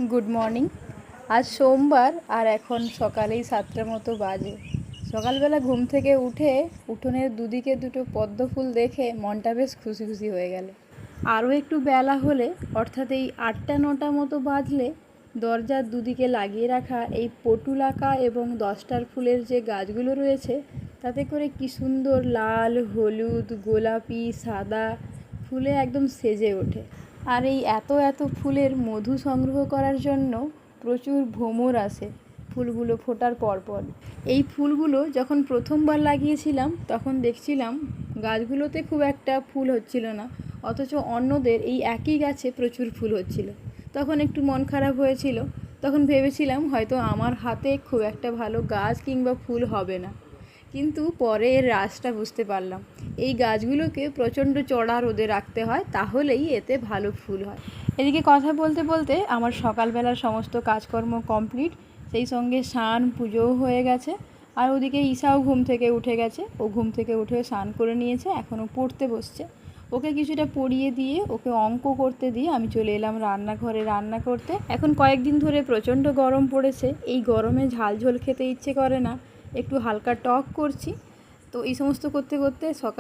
Good morning. আজ সোমবার আর এখন সকালেই 7টার মতো বাজে। সকালবেলা ঘুম থেকে উঠে উঠোনের দুদিকে দুটো পদ্ম ফুল দেখে মনটা বেশ খুশি খুশি হয়ে গেল। আরও একটু বেলা হলে, অর্থাৎ এই 8টা-9টা মতো বাজলে দরজার দুদিকে লাগিয়ে রাখা এই পটুলাকা এবং 10টার ফুলের যে গাছগুলো রয়েছে, তাতে করে কি সুন্দর লাল, হলুদ, গোলাপি, সাদা ফুলে একদম সেজে ওঠে। আর এই এত এত ফুলের মধু সংগ্রহ করার জন্য প্রচুর ভ্রমর আসে ফুলগুলো ফোটার পরপর। এই ফুলগুলো যখন প্রথমবার লাগিয়েছিলাম তখন দেখছিলাম গাছগুলোতে খুব একটা ফুল হচ্ছিল না, অথচ অন্যদের এই একই গাছে প্রচুর ফুল হচ্ছিল। তখন একটু মন খারাপ হয়েছিল। তখন ভেবেছিলাম হয়তো আমার হাতে খুব একটা ভালো গাছ কিংবা ফুল হবে না, কিন্তু পরে এর রাজটা বুঝতে পারলাম। এই গাছগুলোকে প্রচণ্ড চড়া রোদে রাখতে হয়, তাহলেই এতে ভালো ফুল হয়। এদিকে কথা বলতে বলতে আমার সকালবেলার সমস্ত কাজকর্ম কমপ্লিট, সেই সঙ্গে স্নান পুজোও হয়ে গেছে। আর ওদিকে ঈশাও ঘুম থেকে উঠে গেছে। ও ঘুম থেকে উঠে স্নান করে নিয়েছে, এখনও পড়তে বসছে। ওকে কিছুটা পড়িয়ে দিয়ে ওকে অঙ্ক করতে দিয়ে আমি চলে এলাম রান্নাঘরে রান্না করতে। এখন কয়েকদিন ধরে প্রচণ্ড গরম পড়েছে, এই গরমে ঝাল ঝোল খেতে ইচ্ছে করে না, একটু হালকা টক করছি। তো এই সমস্ত করতে করতে সকাল